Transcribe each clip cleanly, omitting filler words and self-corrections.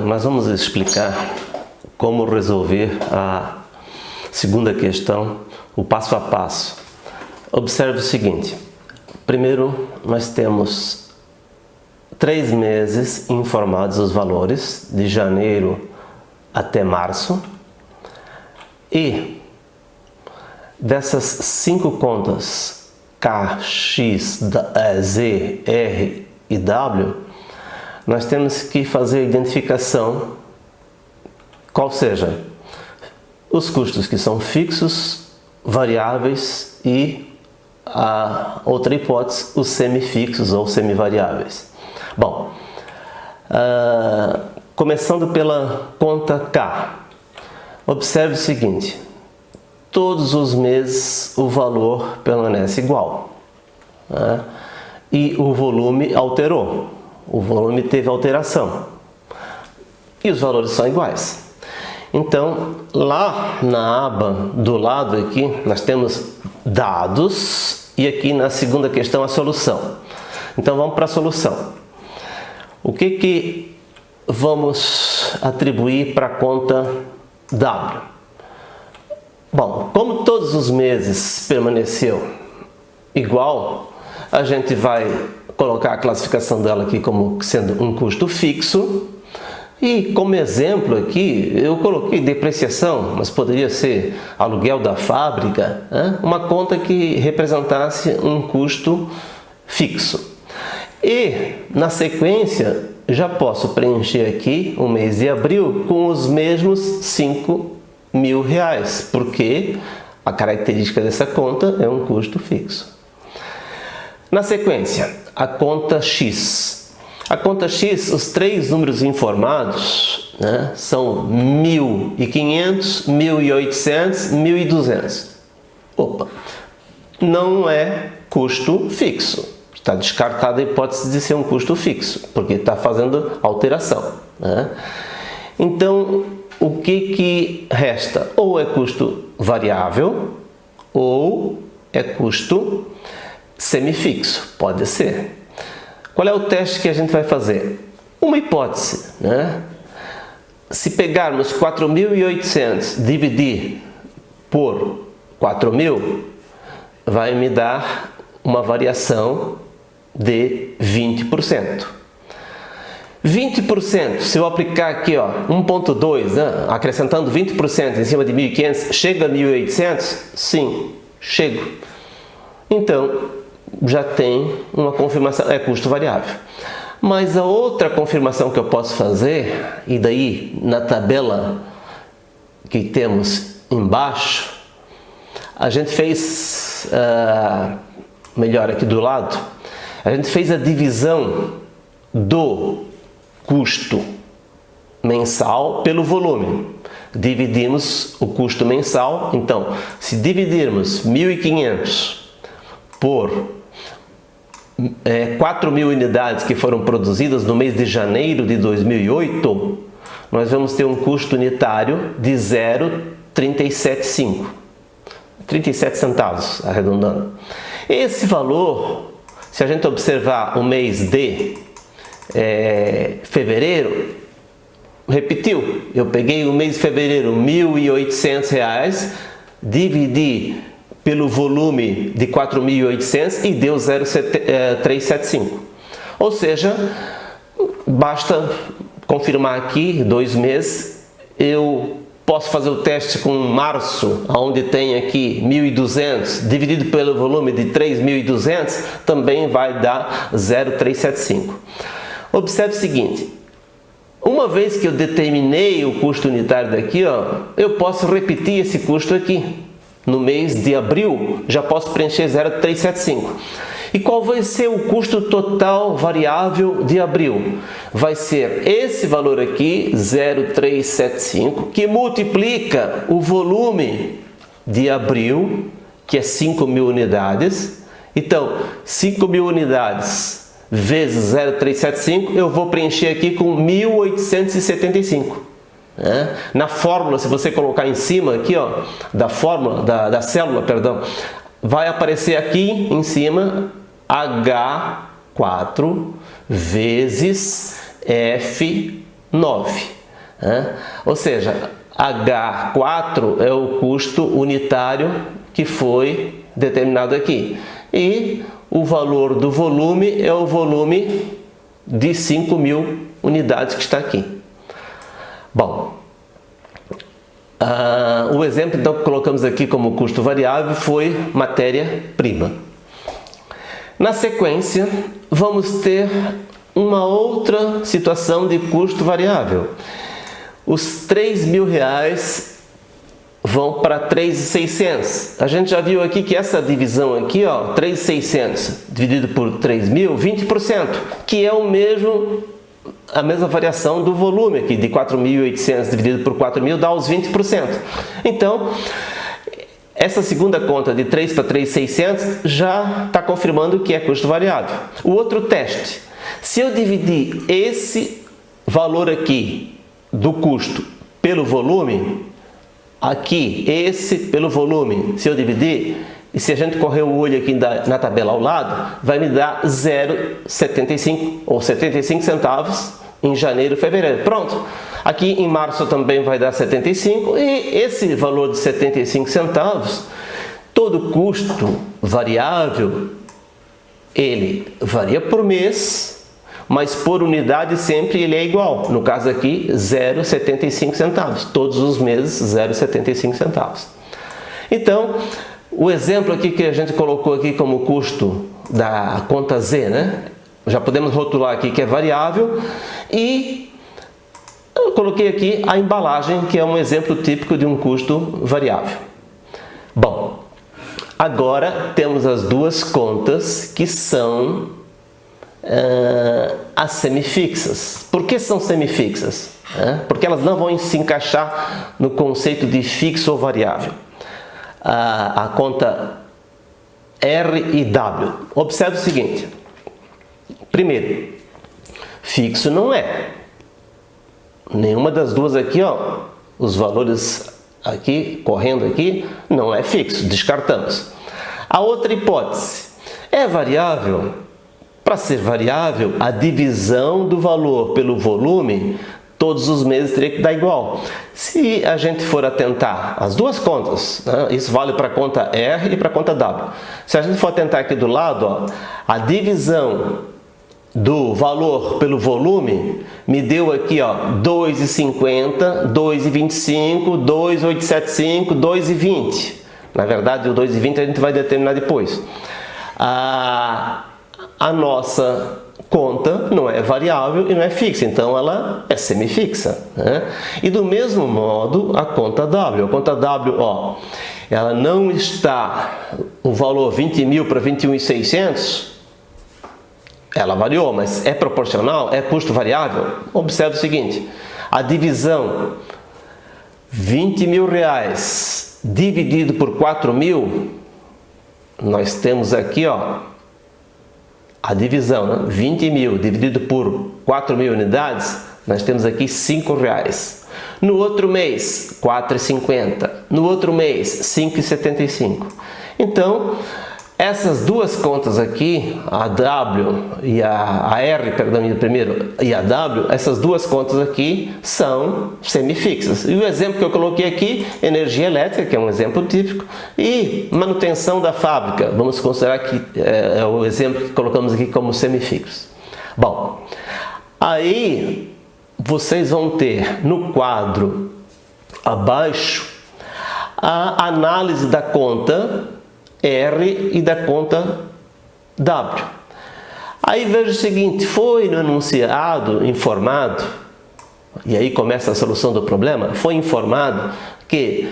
Nós vamos explicar como resolver a segunda questão, o passo a passo. Observe o seguinte: primeiro nós temos 3 meses informados os valores, de janeiro até março, e dessas 5 contas K, X, Z, R e W, nós temos que fazer a identificação, qual seja os custos que são fixos, variáveis e a outra hipótese, os semifixos ou semivariáveis. Bom, começando pela conta K, observe o seguinte: todos os meses o valor permanece igual, né? E o volume alterou, o volume teve alteração e os valores são iguais. Então, lá na aba do lado aqui, nós temos dados e aqui na segunda questão a solução. Então, vamos para a solução. O que vamos atribuir para a conta W? Bom, como todos os meses permaneceu igual, a gente vai colocar a classificação dela aqui como sendo um custo fixo. E como exemplo aqui, eu coloquei depreciação, mas poderia ser aluguel da fábrica, né? Uma conta que representasse um custo fixo. E na sequência, já posso preencher aqui o mês de abril com os mesmos R$5.000, porque a característica dessa conta é um custo fixo. Na sequência, a conta X. A conta X, os 3 números informados, né, são 1.500, 1.800, 1.200. Opa, não é custo fixo. Está descartada a hipótese de ser um custo fixo, porque está fazendo alteração, né? Então, o que resta? Ou é custo variável, ou é custo semifixo, pode ser. Qual é o teste que a gente vai fazer? Uma hipótese, né? Se pegarmos 4.800 dividir por 4.000, vai me dar uma variação de 20%. 20%, se eu aplicar aqui, ó, 1.2, né, acrescentando 20% em cima de 1.500, chega a 1.800? Sim, chego. Então, já tem uma confirmação, é custo variável. Mas a outra confirmação que eu posso fazer, e daí na tabela que temos embaixo, a gente fez, melhor aqui do lado, a gente fez a divisão do custo mensal pelo volume. Dividimos o custo mensal, então, se dividirmos 1.500 por 4.000 unidades que foram produzidas no mês de janeiro de 2008, nós vamos ter um custo unitário de 0,375, 37 centavos, arredondando. Esse valor, se a gente observar o mês de fevereiro, repetiu. Eu peguei o mês de fevereiro, R$1.800, dividi pelo volume de 4.800 e deu 0,375. Ou seja, basta confirmar aqui 2 meses. Eu posso fazer o teste com março, onde tem aqui 1.200, dividido pelo volume de 3.200, também vai dar 0,375. Observe o seguinte: uma vez que eu determinei o custo unitário daqui, ó, eu posso repetir esse custo aqui. No mês de abril, já posso preencher 0,375. E qual vai ser o custo total variável de abril? Vai ser esse valor aqui, 0,375, que multiplica o volume de abril, que é 5.000 unidades. Então, 5.000 unidades vezes 0,375, eu vou preencher aqui com 1.875. Na fórmula, se você colocar em cima aqui, ó, da fórmula, da célula, perdão, vai aparecer aqui em cima H4 vezes F 9. Ou seja, H4 é o custo unitário que foi determinado aqui. E o valor do volume é o volume de 5.000 unidades que está aqui. Bom, o exemplo então que colocamos aqui como custo variável foi matéria-prima. Na sequência, vamos ter uma outra situação de custo variável. Os R$3.000 vão para 3.600. A gente já viu aqui que essa divisão aqui, ó, 3.600 dividido por 3.000, 20%, que é a mesma variação do volume aqui, de 4.800 dividido por 4.000 dá os 20%. Então, essa segunda conta de 3 para 3.600 já está confirmando que é custo variável. O outro teste, se eu dividir esse valor aqui do custo pelo volume, aqui, esse pelo volume, se eu dividir, e se a gente correr o olho aqui na tabela ao lado, vai me dar 0,75 ou 75 centavos em janeiro e fevereiro. Pronto! Aqui em março também vai dar 75 e esse valor de 75 centavos, todo custo variável, ele varia por mês, mas por unidade sempre ele é igual. No caso aqui, 0,75 centavos. Todos os meses, 0,75 centavos. Então, o exemplo aqui que a gente colocou aqui como custo da conta Z, né? Já podemos rotular aqui que é variável e eu coloquei aqui a embalagem, que é um exemplo típico de um custo variável. Bom, agora temos as duas contas que são as semifixas. Por que são semifixas? Porque elas não vão se encaixar no conceito de fixo ou variável. A conta R e W. Observe o seguinte. Primeiro, fixo não é. Nenhuma das duas aqui, ó, os valores aqui, correndo aqui, não é fixo, descartamos. A outra hipótese, é variável. Para ser variável, a divisão do valor pelo volume, todos os meses teria que dar igual. Se a gente for atentar as duas contas, né, isso vale para a conta R e para a conta W. Se a gente for atentar aqui do lado, ó, a divisão do valor pelo volume me deu aqui, ó, 2,50, 2,25, 2,875, 2,20. Na verdade, o 2,20 a gente vai determinar depois. A nossa conta não é variável e não é fixa, então ela é semifixa, né? E do mesmo modo a conta W. A conta W, ó, ela não está o valor 20.000 para 21.600, ela variou, mas é proporcional, é custo variável. Observe o seguinte, a divisão R$20.000 dividido por 4.000, nós temos aqui, ó, a divisão, né? 20.000 dividido por 4.000 unidades, nós temos aqui R$5. No outro mês, R$4,50. No outro mês, R$5,75. Então, essas duas contas aqui, a W e a R, perdão, primeiro, e a W, essas duas contas aqui são semifixas. E o exemplo que eu coloquei aqui, energia elétrica, que é um exemplo típico, e manutenção da fábrica, vamos considerar que é o exemplo que colocamos aqui como semifixos. Bom, aí vocês vão ter no quadro abaixo a análise da conta R e da conta W. Aí veja o seguinte, foi no enunciado informado, e aí começa a solução do problema, foi informado que,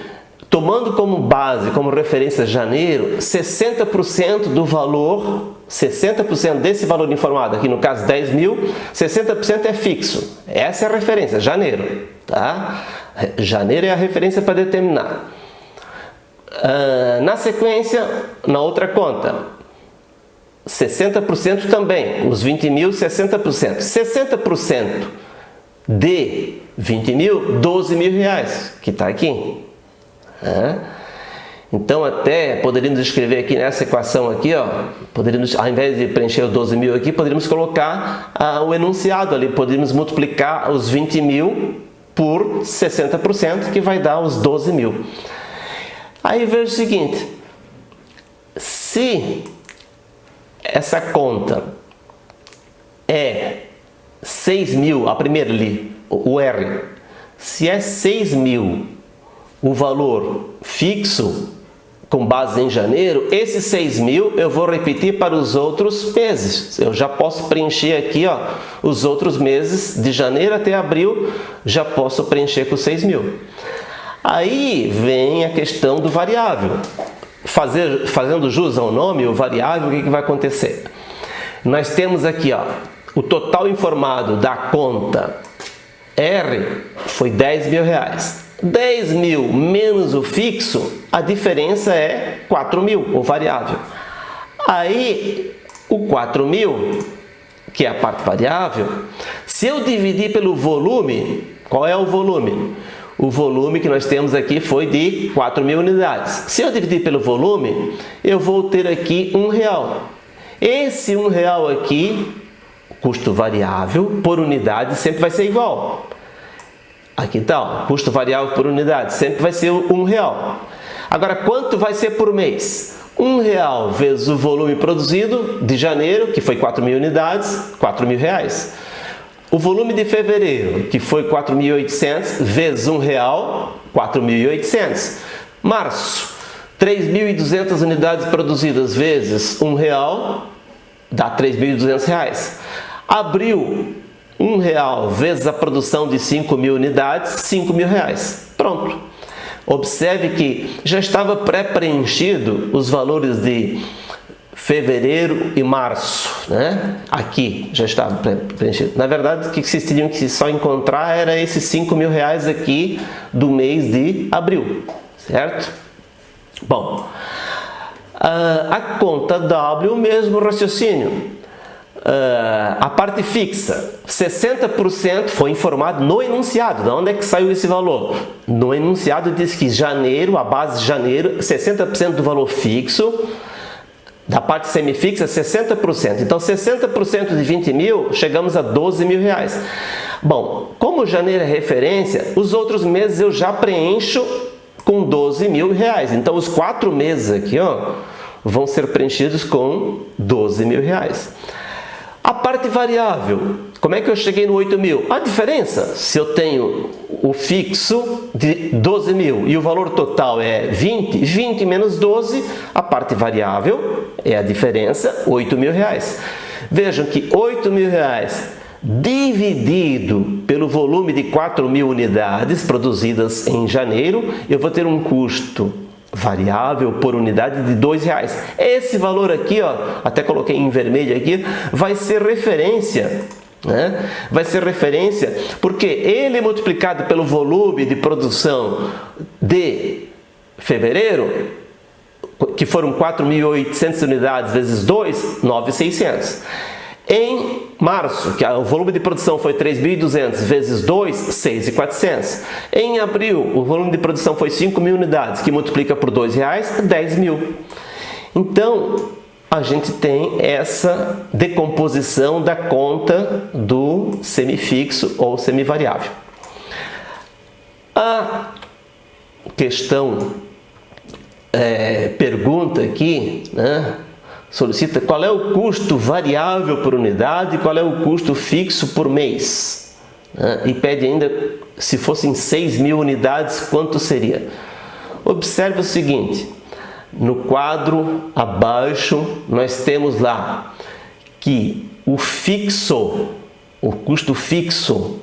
tomando como base, como referência janeiro, 60% do valor, 60% desse valor informado, aqui no caso 10.000, 60% é fixo. Essa é a referência, janeiro, tá? Janeiro é a referência para determinar. Na sequência, na outra conta, 60% também, os 20.000, 60%. 60% de 20.000, R$12.000, que está aqui. Então até poderíamos escrever aqui nessa equação aqui, ó, poderíamos, ao invés de preencher os 12 mil aqui, poderíamos colocar o enunciado ali, poderíamos multiplicar os 20 mil por 60%, que vai dar os 12 mil. Aí veja o seguinte, se essa conta é 6 mil, a primeira ali, o R, se é 6 mil o valor fixo, com base em janeiro, esses 6 mil eu vou repetir para os outros meses. Eu já posso preencher aqui, ó, os outros meses, de janeiro até abril, já posso preencher com 6 mil. Aí vem a questão do variável. Fazendo jus ao nome, o variável, o que vai acontecer? Nós temos aqui, ó, o total informado da conta R foi 10 mil reais. 10 mil menos o fixo, a diferença é 4 mil, o variável. Aí, o 4 mil, que é a parte variável, se eu dividir pelo volume, qual é o volume? O volume que nós temos aqui foi de 4 mil unidades. Se eu dividir pelo volume, eu vou ter aqui R$1. Esse R$1 aqui, custo variável por unidade, sempre vai ser igual. Aqui está, ó, custo variável por unidade, sempre vai ser R$1. Agora, quanto vai ser por mês? R$1 vezes o volume produzido de janeiro, que foi 4 mil unidades, R$4.000. O volume de fevereiro, que foi 4.800, vezes R$1, 4.800. Março, 3.200 unidades produzidas vezes R$1, dá R$3.200. Abril, R$1 vezes a produção de 5 mil unidades, R$5.000. Pronto. Observe que já estava pré-preenchido os valores de fevereiro e março, né? Aqui já estava preenchido. Na verdade, o que vocês teriam que só encontrar era esses R$5.000 aqui do mês de abril, certo? Bom, a conta W, o mesmo raciocínio. A parte fixa, 60% foi informado no enunciado. De onde é que saiu esse valor? No enunciado diz que janeiro, a base de janeiro, 60% do valor fixo, da parte semifixa, 60%. Então, 60% de 20 mil, chegamos a R$12.000. Bom, como janeiro é referência, os outros meses eu já preencho com R$12.000. Então, os 4 meses aqui, ó, vão ser preenchidos com R$12.000. A parte variável, como é que eu cheguei no 8 mil? A diferença, se eu tenho o fixo de 12 mil e o valor total é 20, 20 menos 12, a parte variável é a diferença, R$8.000. Vejam que R$8.000 dividido pelo volume de 4 mil unidades produzidas em janeiro, eu vou ter um custo variável por unidade de R$2. Esse valor aqui, ó, até coloquei em vermelho aqui, vai ser referência, né? Vai ser referência porque ele multiplicado pelo volume de produção de fevereiro, que foram 4.800 unidades vezes 2, 9.600. Em março, que o volume de produção foi 3.200 vezes 2, 6.400. Em abril, o volume de produção foi 5 mil unidades, que multiplica por R$2, 10 mil. Então, a gente tem essa decomposição da conta do semifixo ou semivariável. A questão, pergunta aqui, né? Solicita qual é o custo variável por unidade e qual é o custo fixo por mês. E pede ainda, se fossem 6 mil unidades, quanto seria? Observe o seguinte, no quadro abaixo, nós temos lá que o fixo, o custo fixo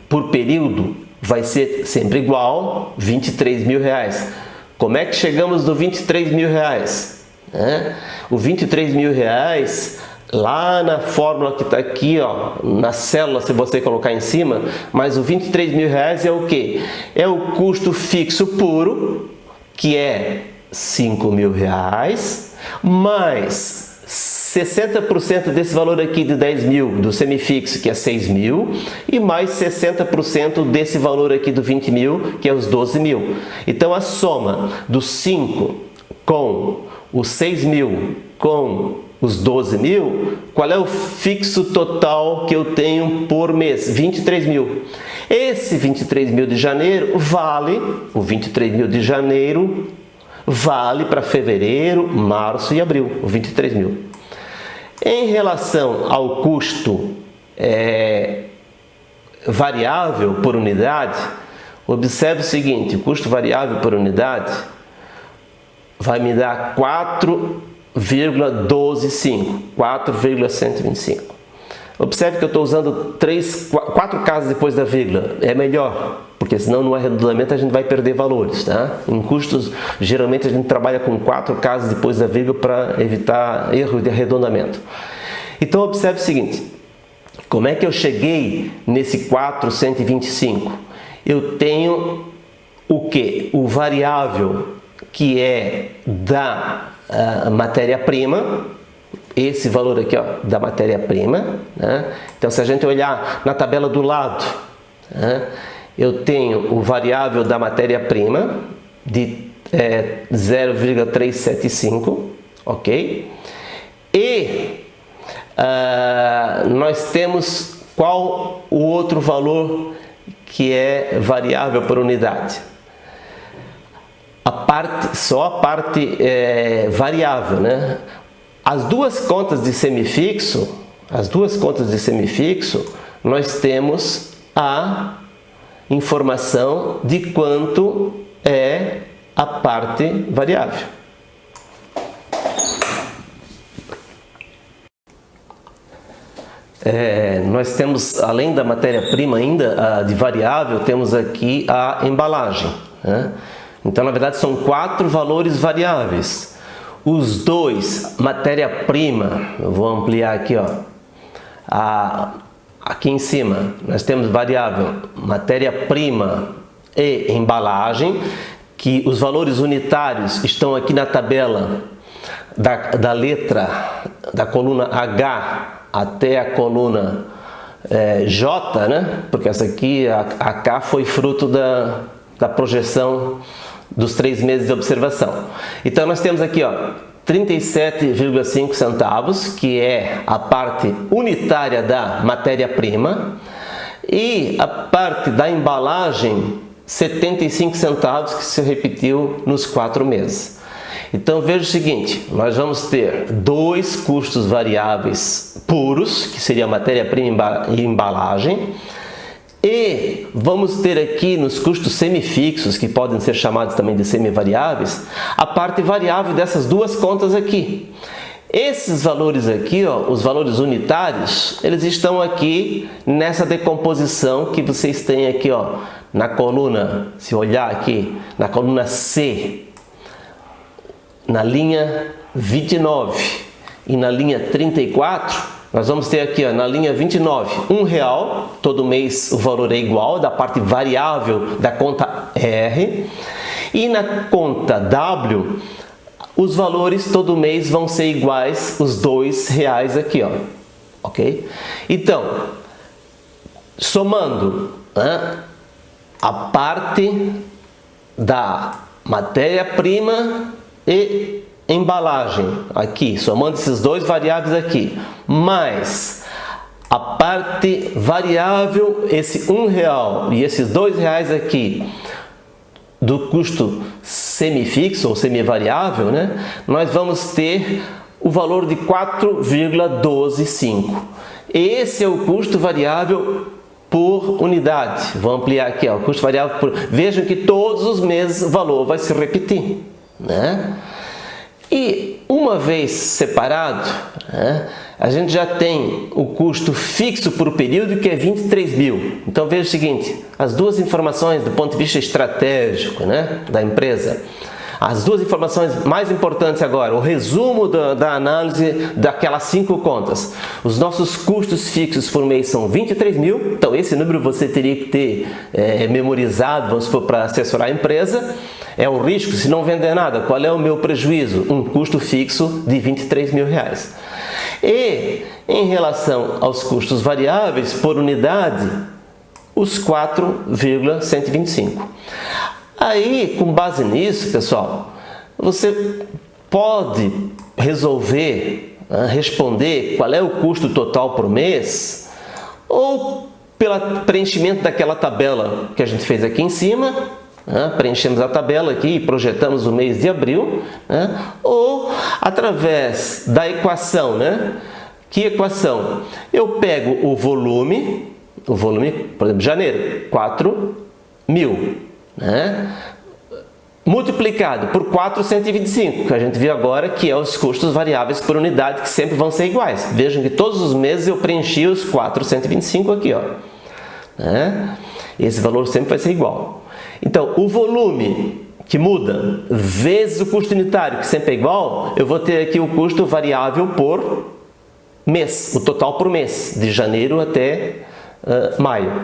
por período vai ser sempre igual, R$23.000. Como é que chegamos no R$23.000? O R$23.000, lá na fórmula que está aqui, ó, na célula, se você colocar em cima, mas o R$23.000 é o quê? É o custo fixo puro, que é R$5.000, mais 60% desse valor aqui de 10 mil do semifixo, que é 6 mil, e mais 60% desse valor aqui do 20 mil, que é os 12 mil. Então, a soma dos 5 com os 6 mil com os 12 mil, qual é o fixo total que eu tenho por mês? 23 mil. Esse 23 mil de janeiro vale, o 23 mil de janeiro vale para fevereiro, março e abril, o 23 mil. Em relação ao custo variável por unidade, observe o seguinte, o custo variável por unidade vai me dar 4,125, 4,125. Observe que eu estou usando 4 casas depois da vírgula, é melhor, porque senão no arredondamento a gente vai perder valores, tá? Em custos, geralmente a gente trabalha com 4 casas depois da vírgula para evitar erro de arredondamento. Então observe o seguinte, como é que eu cheguei nesse 4,125? Eu tenho o que? O variável que é da matéria-prima, esse valor aqui, ó, da matéria-prima, né? Então, se a gente olhar na tabela do lado, né, eu tenho o variável da matéria-prima de 0,375, ok? E nós temos qual o outro valor que é variável por unidade? Só a parte variável, né? As duas contas de semifixo, nós temos a informação de quanto é a parte variável. Nós temos, além da matéria-prima ainda, de variável, temos aqui a embalagem, né? Então, na verdade, são 4 valores variáveis. Os dois, matéria-prima, eu vou ampliar aqui, ó, aqui em cima, nós temos variável matéria-prima e embalagem, que os valores unitários estão aqui na tabela da letra da coluna H até a coluna J, né? Porque essa aqui, a K, foi fruto da projeção dos 3 meses de observação. Então, nós temos aqui, ó, 37,5 centavos, que é a parte unitária da matéria-prima, e a parte da embalagem, 75 centavos, que se repetiu nos 4 meses. Então, veja o seguinte, nós vamos ter 2 custos variáveis puros, que seria matéria-prima e embalagem, e vamos ter aqui nos custos semifixos, que podem ser chamados também de semivariáveis, a parte variável dessas duas contas aqui. Esses valores aqui, ó, os valores unitários, eles estão aqui nessa decomposição que vocês têm aqui, ó, na coluna, se olhar aqui, na coluna C, na linha 29 e na linha 34, nós vamos ter aqui, ó, na linha 29, R$1, todo mês o valor é igual, da parte variável da conta R. E na conta W, os valores todo mês vão ser iguais, os R$2 aqui, ó, ok? Então, somando, né, a parte da matéria-prima e embalagem aqui, somando esses dois variáveis aqui, mais a parte variável, esse R$1 e esses R$2 aqui do custo semifixo ou semivariável, né, nós vamos ter o valor de 4,125. Esse é o custo variável por unidade. Vou ampliar aqui, ó, o custo variável por... Vejam que todos os meses o valor vai se repetir, né? E uma vez separado, né, a gente já tem o custo fixo por período, que é 23 mil. Então veja o seguinte, as duas informações do ponto de vista estratégico, né, da empresa, as duas informações mais importantes agora, o resumo da análise daquelas 5 contas. Os nossos custos fixos por mês são 23 mil, então esse número você teria que ter memorizado, vamos supor, para assessorar a empresa. É o risco, se não vender nada, qual é o meu prejuízo? Um custo fixo de 23 mil reais. E, em relação aos custos variáveis por unidade, os 4,125. Aí, com base nisso, pessoal, você pode resolver, responder qual é o custo total por mês, ou pelo preenchimento daquela tabela que a gente fez aqui em cima, preenchemos a tabela aqui e projetamos o mês de abril, ou através da equação, Que equação? Eu pego o volume, por exemplo, janeiro, 4.000, multiplicado por 425, que a gente viu agora que é os custos variáveis por unidade, que sempre vão ser iguais. Vejam que todos os meses eu preenchi os 425 aqui, ó. Esse valor sempre vai ser igual. Então, o volume que muda vezes o custo unitário, que sempre é igual, eu vou ter aqui o custo variável por mês, o total por mês, de janeiro até maio.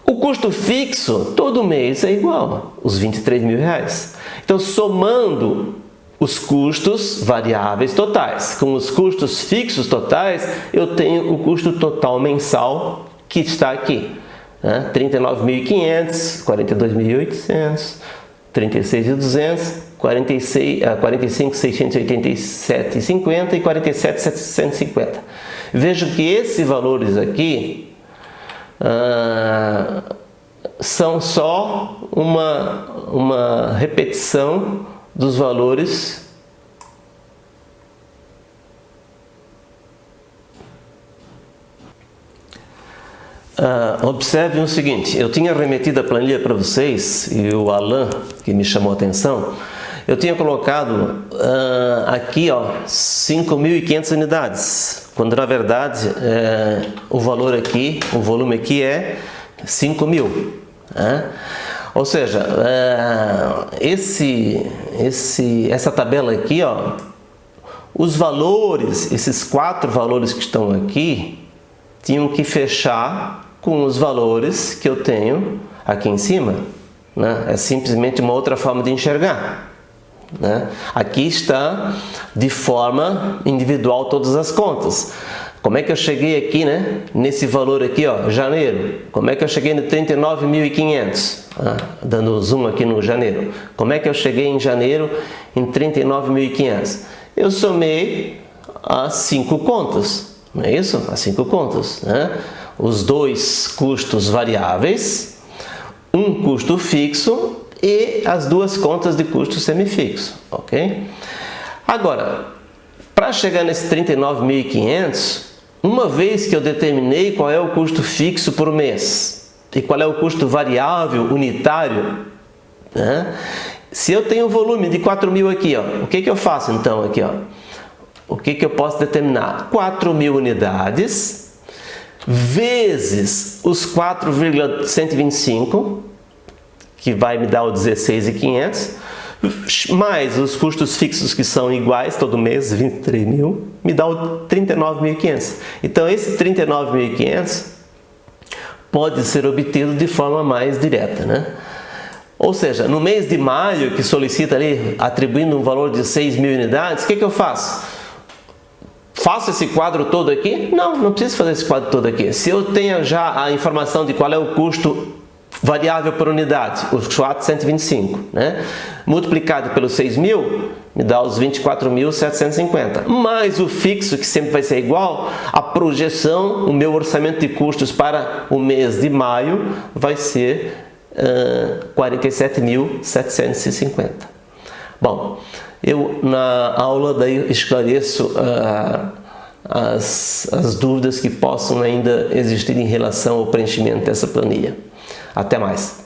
O custo fixo, todo mês é igual, os R$23.000. Então, somando os custos variáveis totais com os custos fixos totais, eu tenho o custo total mensal que está aqui. 39.500, 42.800, 36.200, 45.687,50 e 47.750. Vejo que esses valores aqui são só uma repetição dos valores observem o seguinte, eu tinha remetido a planilha para vocês e o Alan, que me chamou a atenção, eu tinha colocado aqui 5.500 unidades, quando na verdade o valor aqui, o volume aqui é 5.000. Ou seja, essa tabela aqui, os valores, esses 4 valores que estão aqui, tinham que fechar com os valores que eu tenho aqui em cima. É simplesmente uma outra forma de enxergar. Aqui está de forma individual todas as contas. Como é que eu cheguei aqui, nesse valor aqui, janeiro? Como é que eu cheguei no 39.500? Dando zoom aqui no janeiro. Como é que eu cheguei em janeiro em 39.500? Eu somei as 5 contas, não é isso? As 5 contas, Os 2 custos variáveis, um custo fixo e as 2 contas de custo semifixo, ok? Agora, para chegar nesse 39.500, uma vez que eu determinei qual é o custo fixo por mês e qual é o custo variável unitário, se eu tenho um volume de 4.000 aqui, o que eu faço então aqui? O que eu posso determinar? 4.000 unidades vezes os 4,125, que vai me dar o 16.500, mais os custos fixos que são iguais todo mês, 23.000, me dá o 39.500. Então, esse 39.500 pode ser obtido de forma mais direta, Ou seja, no mês de maio, que solicita ali, atribuindo um valor de 6.000 unidades, o que eu faço? Faço esse quadro todo aqui? Não preciso fazer esse quadro todo aqui. Se eu tenho já a informação de qual é o custo variável por unidade, os 425, multiplicado pelos 6.000, me dá os 24.750. Mais o fixo, que sempre vai ser igual, a projeção, o meu orçamento de custos para o mês de maio vai ser 47.750. Bom, eu na aula daí esclareço as dúvidas que possam ainda existir em relação ao preenchimento dessa planilha. Até mais!